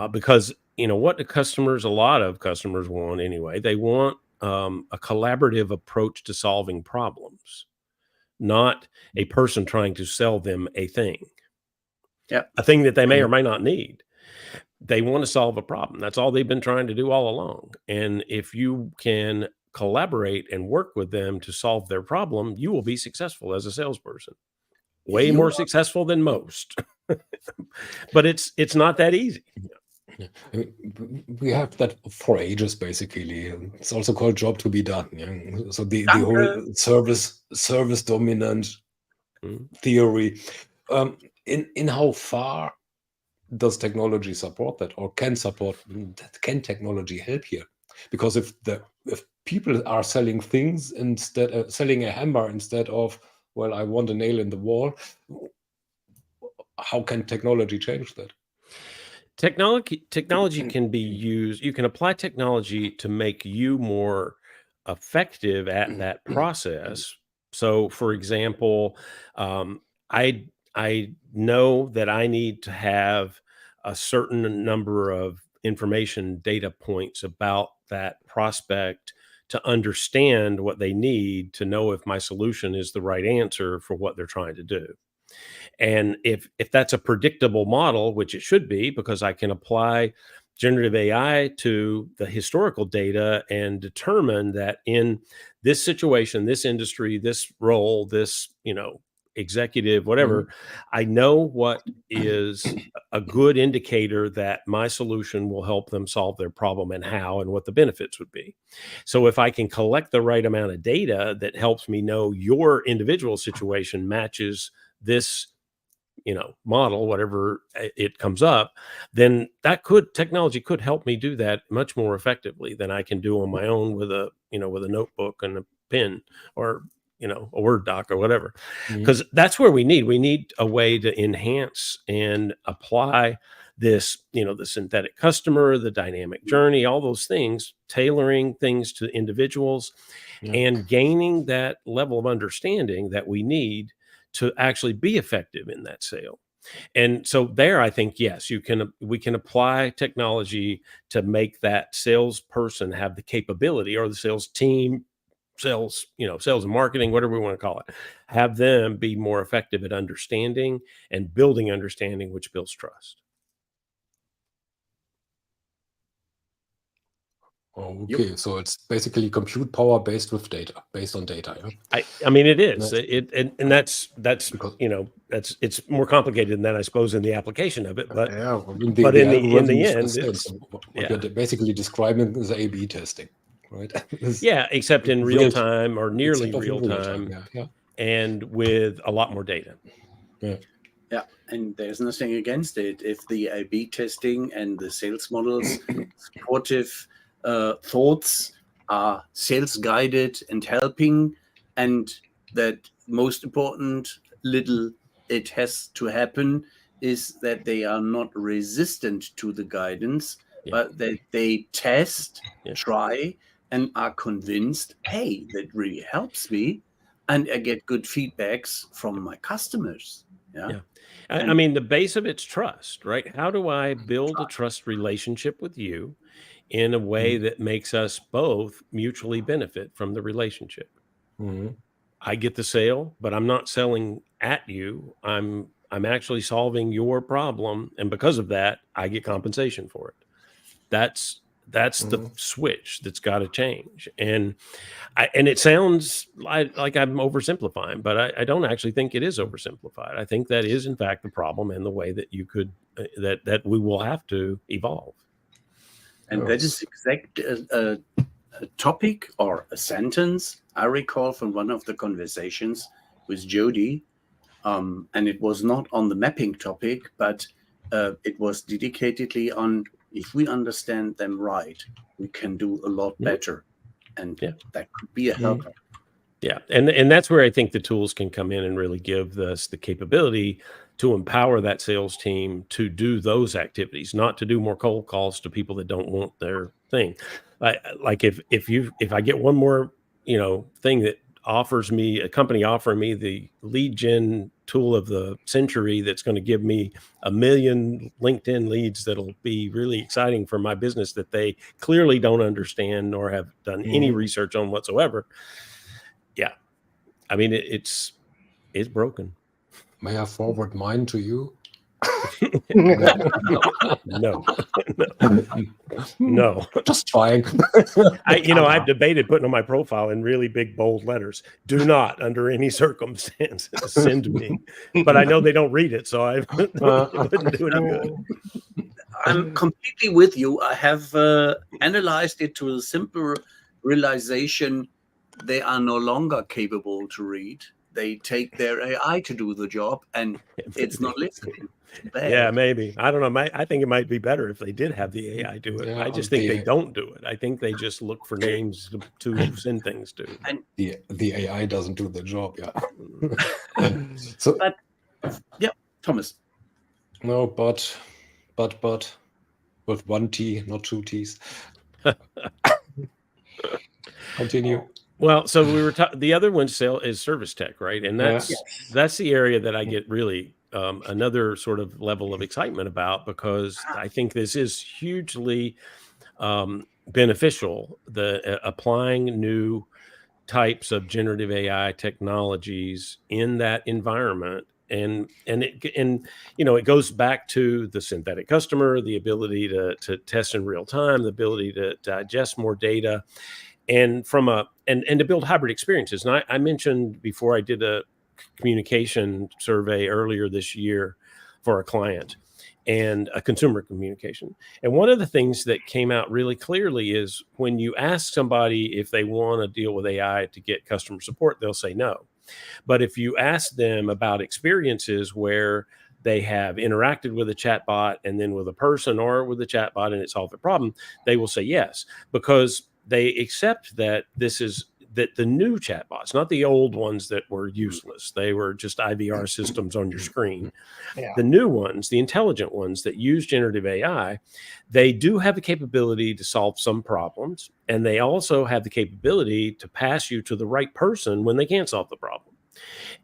because what a lot of customers want anyway. They want a collaborative approach to solving problems, not a person trying to sell them a thing. Yeah. A thing that they may or may not need. They want to solve a problem. That's all they've been trying to do all along. And if you can collaborate and work with them to solve their problem, you will be successful as a salesperson. Way more successful than most. But it's not that easy. I mean, we have that for ages, basically. It's also called job to be done. Yeah? So the whole service dominant theory. In how far does technology support that, or can technology help here? Because if people are selling things instead, selling a hammer instead of, well, I want a nail in the wall, how can technology change that? Technology can be used. You can apply technology to make you more effective at that process. So, for example, I know that I need to have a certain number of information data points about that prospect to understand what they need to know if my solution is the right answer for what they're trying to do. And if that's a predictable model, which it should be, because I can apply generative AI to the historical data and determine that in this situation, this industry, this role, this, executive, whatever, I know what is a good indicator that my solution will help them solve their problem and how and what the benefits would be. So if I can collect the right amount of data that helps me know your individual situation matches this model, whatever it comes up, then technology could help me do that much more effectively than I can do on my own with a notebook and a pen, or a Word doc or whatever. Because that's where we need a way to enhance and apply this, the synthetic customer, the dynamic journey, all those things, tailoring things to individuals, and gaining that level of understanding that we need to actually be effective in that sale. And so there, I think, yes, we can apply technology to make that salesperson have the capability, or the sales team, sales and marketing, whatever we want to call it, have them be more effective at understanding and building understanding, which builds trust. Okay, so it's basically compute power based on data. Yeah? I mean, it is. It's more complicated than that, I suppose, in the application of it. But in the end, what you're basically describing is A/B testing, right? Yeah, except in real time, or nearly real time, and with a lot more data. Yeah, and there's nothing against it if the A/B testing and the sales models supportive thoughts are sales guided and helping, and that most important little it has to happen is that they are not resistant to the guidance, but that they test, try, and are convinced, hey, that really helps me, and I get good feedbacks from my customers. Yeah. I mean, the base of it's trust, right? How do I build a trust relationship with you in a way that makes us both mutually benefit from the relationship? I get the sale, but I'm not selling at you. I'm actually solving your problem, and because of that, I get compensation for it. That's the switch that's got to change. And it sounds like I'm oversimplifying, but I don't actually think it is oversimplified. I think that is, in fact, the problem, and the way that you could that we will have to evolve. And that is exact a topic or a sentence I recall from one of the conversations with Jody, and it was not on the mapping topic, but it was dedicatedly on, if we understand them right, we can do a lot better, and that could be a helper. Yeah, and that's where I think the tools can come in and really give us the capability to empower that sales team to do those activities, not to do more cold calls to people that don't want their thing. Like if I get one more thing that offers me, a company offering me the lead gen tool of the century that's going to give me 1 million LinkedIn leads that'll be really exciting for my business that they clearly don't understand nor have done any research on whatsoever. Yeah. I mean, it's broken. May I forward mine to you? No. Just trying. I've debated putting on my profile in really big bold letters, "Do not, under any circumstances, send me." But I know they don't read it, so I wouldn't do any good. I'm completely with you. I have analyzed it to a simple realization: they are no longer capable to read. They take their AI to do the job, and it's not listening. Bad. Yeah, maybe. I don't know. I think it might be better if they did have the AI do it. Yeah, I just think they don't do it. I think they just look for names to send things to. And the AI doesn't do the job. Yeah. but yeah, Thomas. No, but with one T, not two T's. Continue. Well, so we were the other one is service tech, right? And that's the area that I get really another sort of level of excitement about, because I think this is hugely beneficial. The applying new types of generative AI technologies in that environment. And it goes back to the synthetic customer, the ability to test in real time, the ability to digest more data, and and to build hybrid experiences. And I mentioned before, I did a communication survey earlier this year for a client, and a consumer communication. And one of the things that came out really clearly is when you ask somebody if they want to deal with AI to get customer support, they'll say no. But if you ask them about experiences where they have interacted with a chatbot and then with a person or with a chatbot and it solved the problem, they will say yes, because they accept that that the new chatbots, not the old ones that were useless, they were just IVR systems on your screen. Yeah. The new ones, the intelligent ones that use generative AI, they do have the capability to solve some problems, and they also have the capability to pass you to the right person when they can't solve the problem.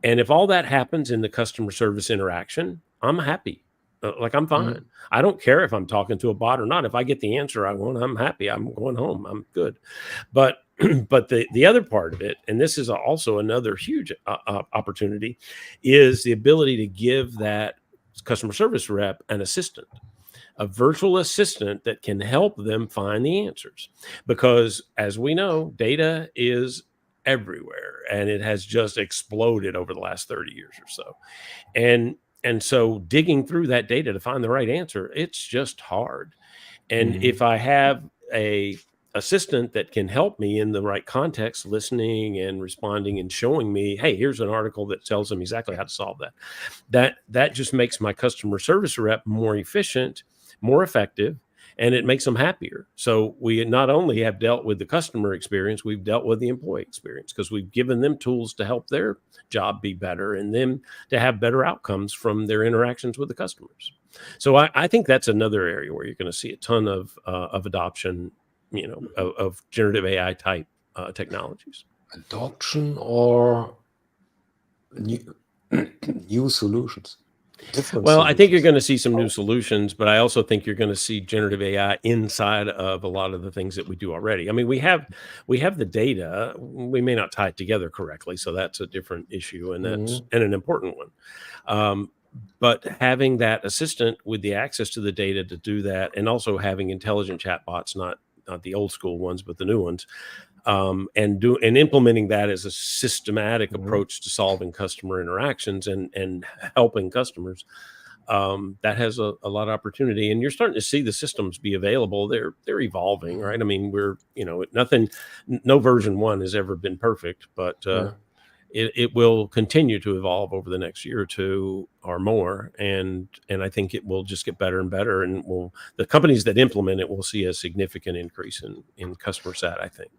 And if all that happens in the customer service interaction, I'm happy. I'm fine. I don't care if I'm talking to a bot or not. If I get the answer I want, I'm happy. I'm going home. I'm good. But the other part of it, and this is also another huge opportunity, is the ability to give that customer service rep an assistant, a virtual assistant that can help them find the answers. Because as we know, data is everywhere, and it has just exploded over the last 30 years or so. And so digging through that data to find the right answer, it's just hard. And if I have a assistant that can help me in the right context, listening and responding and showing me, hey, here's an article that tells them exactly how to solve that just makes my customer service rep more efficient, more effective, and it makes them happier. So we not only have dealt with the customer experience, we've dealt with the employee experience, because we've given them tools to help their job be better and them to have better outcomes from their interactions with the customers. So I think that's another area where you're going to see a ton of adoption, of generative AI type technologies. Adoption or new solutions. Well, I think you're going to see some new solutions, but I also think you're going to see generative AI inside of a lot of the things that we do already. I mean, we have the data. We may not tie it together correctly, so that's a different issue, and that's and an important one. But having that assistant with the access to the data to do that, and also having intelligent chatbots, not the old school ones, but the new ones, and implementing that as a systematic approach to solving customer interactions and helping customers, that has a lot of opportunity. And you're starting to see the systems be available. They're evolving, right? I mean, no version 1 has ever been perfect, but it will continue to evolve over the next year or two or more, and I think it will just get better and better. And the companies that implement it will see a significant increase in customer sat, I think.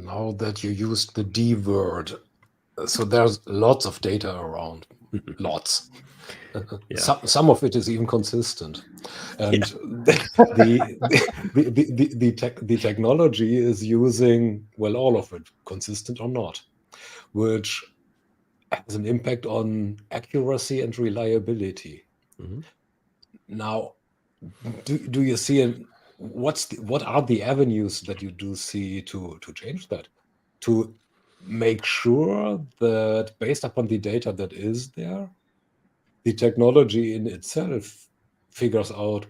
Now that you used the D word, so there's lots of data around, lots. Some of it is even consistent, and the technology is using, well, all of it, consistent or not, which has an impact on accuracy and reliability. Mm-hmm. Now, do you see what are the avenues that you do see to change that, to make sure that based upon the data that is there, the technology in itself figures out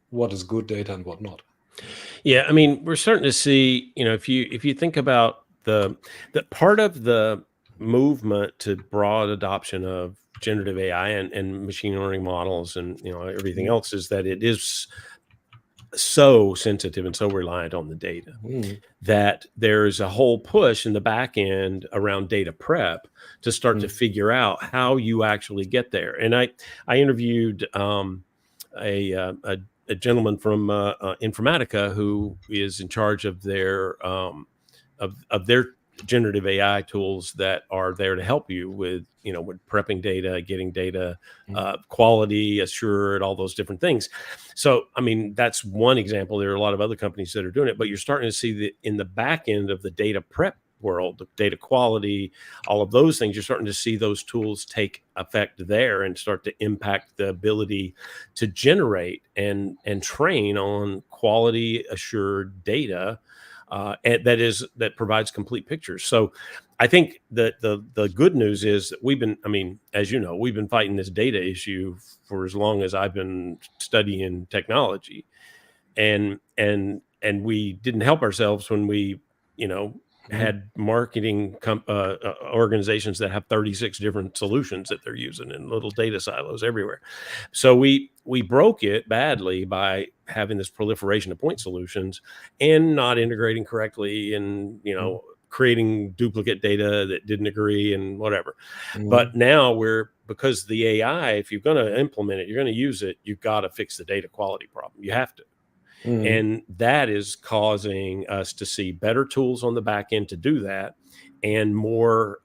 what is good data and what not? Yeah, I mean, we're starting to see, if you think about the part of the movement to broad adoption of generative AI and machine learning models and everything else is that it is so sensitive and so reliant on the data that there's a whole push in the back end around data prep to start to figure out how you actually get there. And I interviewed a gentleman from Informatica who is in charge of their generative AI tools that are there to help you with with prepping data, getting data quality assured, all those different things. So I mean, that's one example. There are a lot of other companies that are doing it, but you're starting to see that in the back end of the data prep world, the data quality, all of those things, you're starting to see those tools take effect there and start to impact the ability to generate and train on quality assured data and that provides complete pictures. So I think that the good news is that we've been, I mean, as you know, we've been fighting this data issue for as long as I've been studying technology, and we didn't help ourselves when we had marketing organizations that have 36 different solutions that they're using in little data silos everywhere. So we broke it badly by having this proliferation of point solutions and not integrating correctly and creating duplicate data that didn't agree and whatever. But now because the AI, if you're going to implement it, you're going to use it, you've got to fix the data quality problem. You have to. And that is causing us to see better tools on the back end to do that, and more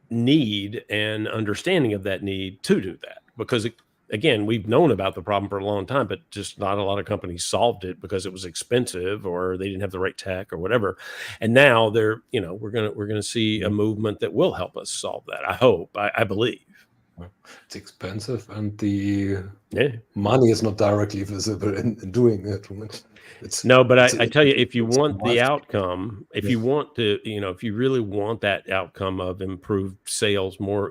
need and understanding of that need to do that. Because again, we've known about the problem for a long time, but just not a lot of companies solved it because it was expensive or they didn't have the right tech or whatever. And now we're gonna see a movement that will help us solve that. I hope. I believe. It's expensive, and the money is not directly visible in doing it. I tell you, if you want the outcome, if you want to, if you really want that outcome of improved sales, more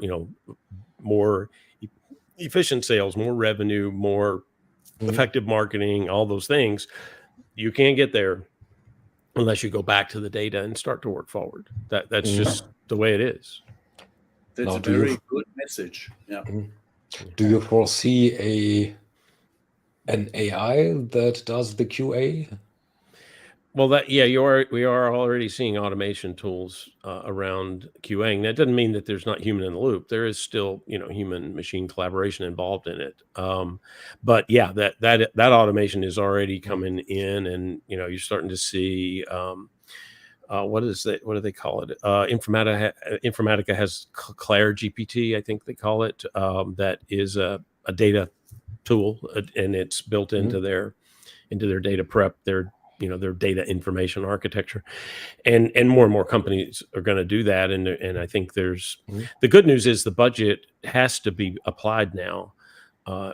efficient sales, more revenue, more effective marketing, all those things, you can't get there unless you go back to the data and start to work forward. That's just the way it is. That's a very good message. Yeah. Do you foresee an AI that does the QA? Well, we are already seeing automation tools around QAing. That doesn't mean that there's not human in the loop. There is still, human machine collaboration involved in it. But yeah, that automation is already coming in, and you're starting to see. What do they call it? Informatica has Claire GPT, I think they call it. That is a data tool, and it's built into their data prep, their data information architecture, and more companies are going to do that. And I think there's the good news is the budget has to be applied now.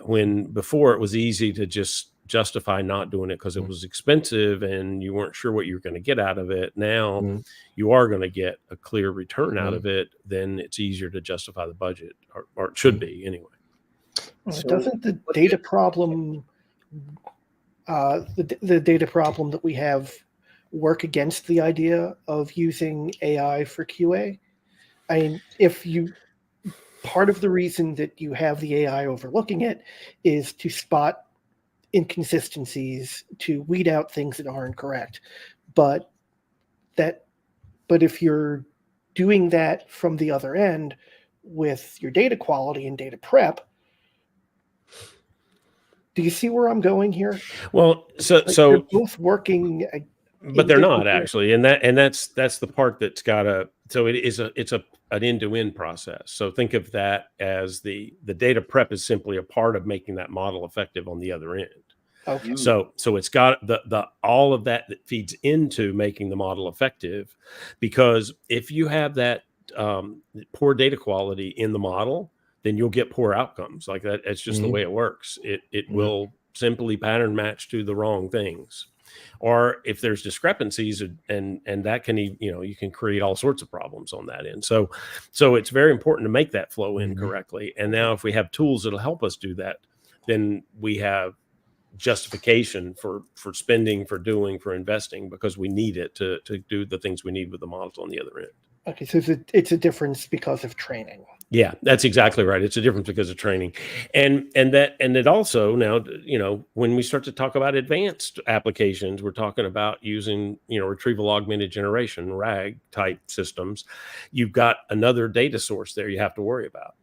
When before it was easy to just justify not doing it because it was expensive and you weren't sure what you were going to get out of it. Now you are going to get a clear return out of it. Then it's easier to justify the budget, or it should be anyway. So doesn't the data problem, the data problem that we have, work against the idea of using AI for QA? I mean, part of the reason that you have the AI overlooking it is to spot inconsistencies, to weed out things that aren't correct. But if you're doing that from the other end with your data quality and data prep, do you see where I'm going here? Well, so they're both working, but they're not actually, and that's the part that's gotta. So it's an end-to-end process. So think of that as the data prep is simply a part of making that model effective on the other end. Okay. So it's got the all of that feeds into making the model effective, because if you have that poor data quality in the model, then you'll get poor outcomes. Like that, it's just the way it works. It will simply pattern match to the wrong things. Or if there's discrepancies, and that can, you can create all sorts of problems on that end. So it's very important to make that flow in correctly. And now if we have tools that'll help us do that, then we have justification for spending, for doing, for investing, because we need it to do the things we need with the models on the other end. Okay, so it's a difference because of training. Yeah, that's exactly right. It's a difference because of training. And it also, now, when we start to talk about advanced applications, we're talking about using, retrieval augmented generation, RAG type systems. You've got another data source there you have to worry about.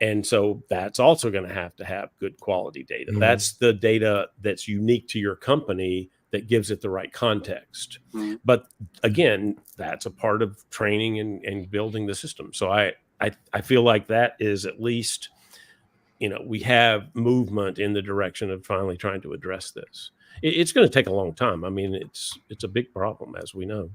And so that's also going to have good quality data. That's the data that's unique to your company that gives it the right context. But again, that's a part of training and building the system. So I feel like that is at least, we have movement in the direction of finally trying to address this. It's going to take a long time. I mean, it's a big problem, as we know.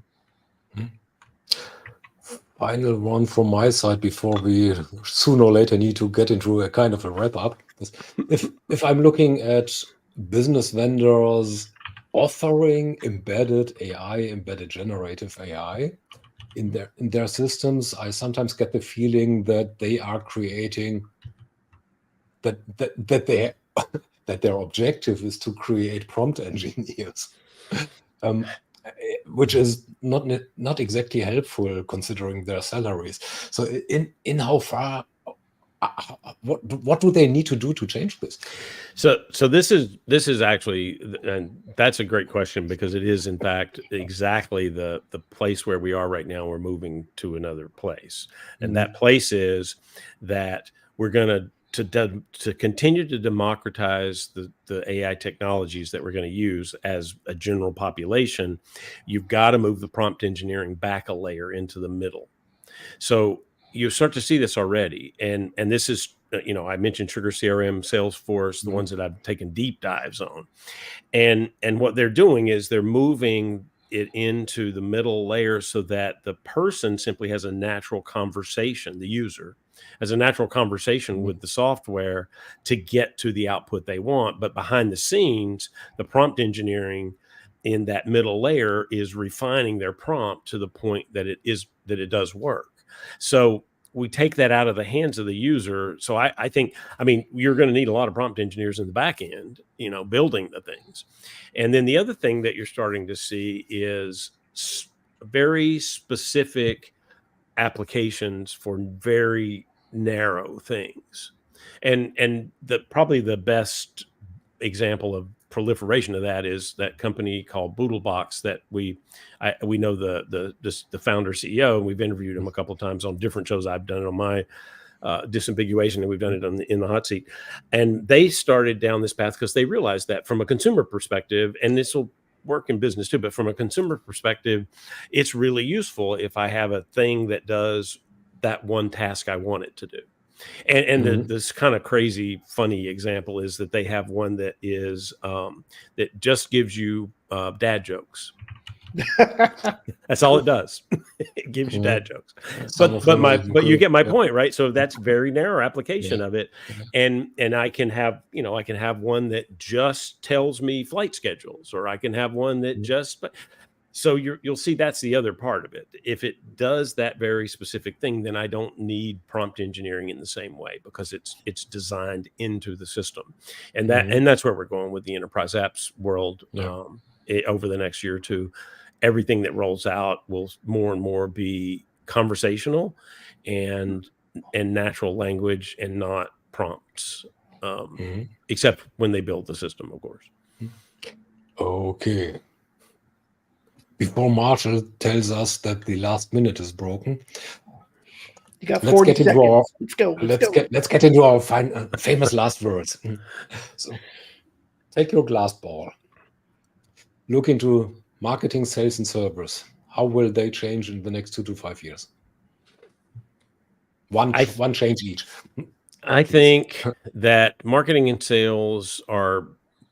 Final one from my side before we sooner or later need to get into a kind of a wrap up. If I'm looking at business vendors offering embedded AI, embedded generative AI in their systems, I sometimes get the feeling that they are creating that their objective is to create prompt engineers, which is not exactly helpful considering their salaries. So in how far, what do they need to do to change this? So this is actually, and that's a great question, because it is in fact exactly the place where we are right now. We're moving to another place, and that place is that we're going to continue to democratize the AI technologies that we're going to use as a general population. You've got to move the prompt engineering back a layer into the middle. So you start to see this already, and this is, I mentioned Sugar CRM, Salesforce, the ones that I've taken deep dives on, and what they're doing is they're moving it into the middle layer so that the person simply has a natural conversation, the user has a natural conversation with the software to get to the output they want. But behind the scenes, the prompt engineering in that middle layer is refining their prompt to the point that it does work. So we take that out of the hands of the user. So I think, you're going to need a lot of prompt engineers in the back end, building the things. And then the other thing that you're starting to see is very specific applications for very narrow things. And probably the best example of proliferation of that is that company called Boodlebox that we know the founder CEO, and we've interviewed him a couple of times on different shows. I've done it on my disambiguation, and we've done it in the hot seat. And they started down this path because they realized that from a consumer perspective, and this will work in business too, but from a consumer perspective, it's really useful if I have a thing that does that one task I want it to do. And this kind of crazy, funny example is that they have one that is that just gives you dad jokes. That's all it does. It gives you dad jokes. But you get my point, right? So that's very narrow application of it. And I can have, one that just tells me flight schedules, or I can have one that just. So you'll see that's the other part of it. If it does that very specific thing, then I don't need prompt engineering in the same way, because it's designed into the system, and that's where we're going with the enterprise apps world. Over the next year or two, everything that rolls out will more and more be conversational and natural language and not prompts, except when they build the system, of course. Okay. Before Marshall tells us that the last minute is broken, you got 40 seconds. Let's get into our famous last words. So, take your glass ball. Look into marketing, sales, and service. How will they change in the next 2 to 5 years? One change each. I think that marketing and sales are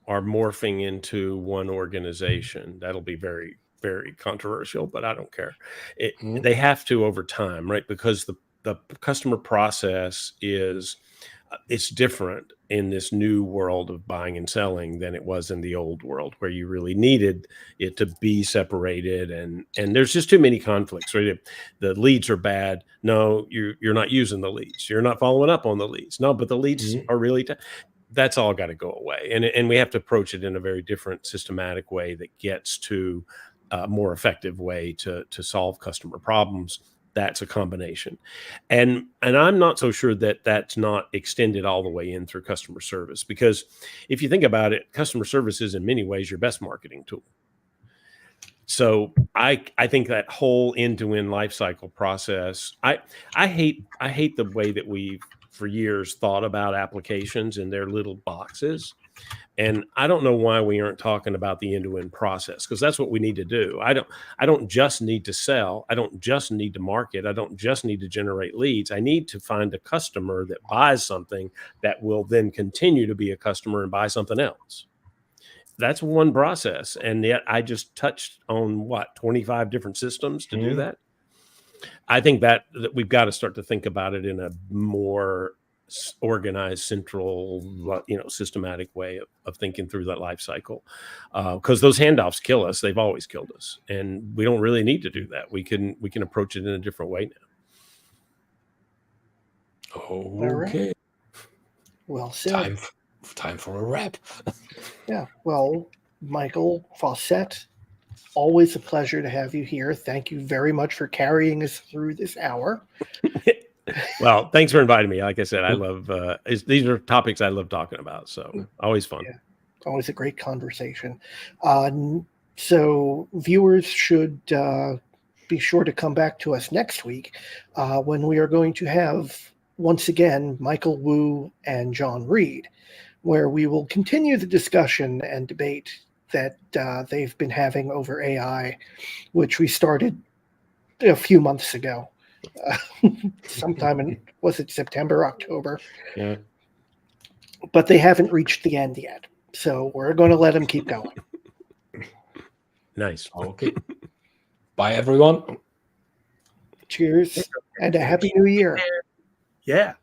are morphing into one organization. That'll be very, very controversial, but I don't care. They have to over time, right? Because the customer process is it's different in this new world of buying and selling than it was in the old world, where you really needed it to be separated, and there's just too many conflicts, right? The leads are bad. No, you're not using the leads. You're not following up on the leads. No, but the leads are really that's all got to go away, and we have to approach it in a very different, systematic way that gets to a more effective way to solve customer problems. That's a combination. And I'm not so sure that that's not extended all the way in through customer service, because if you think about it, customer service is in many ways your best marketing tool. So I think that whole end-to-end life cycle process, I hate the way that we've for years thought about applications in their little boxes. And I don't know why we aren't talking about the end-to-end process, because that's what we need to do. I don't just need to sell. I don't just need to market. I don't just need to generate leads. I need to find a customer that buys something that will then continue to be a customer and buy something else. That's one process. And yet I just touched on 25 different systems to do that. I think that we've got to start to think about it in a more organized, central, systematic way of thinking through that life cycle, because those handoffs kill us. They've always killed us, and we don't really need to do that. We can approach it in a different way now. Okay. Right. Well said. Time for a wrap. Yeah. Well, Michael Fauscette, always a pleasure to have you here. Thank you very much for carrying us through this hour. Well, thanks for inviting me. Like I said, I love these are topics I love talking about. So always fun. Yeah, always a great conversation. So viewers should be sure to come back to us next week when we are going to have, once again, Michael Wu and John Reed, where we will continue the discussion and debate that they've been having over AI, which we started a few months ago. Sometime in, was it September, October? Yeah. But they haven't reached the end yet. So we're going to let them keep going. Nice. Okay. Bye, everyone. Cheers and a happy new year. Yeah.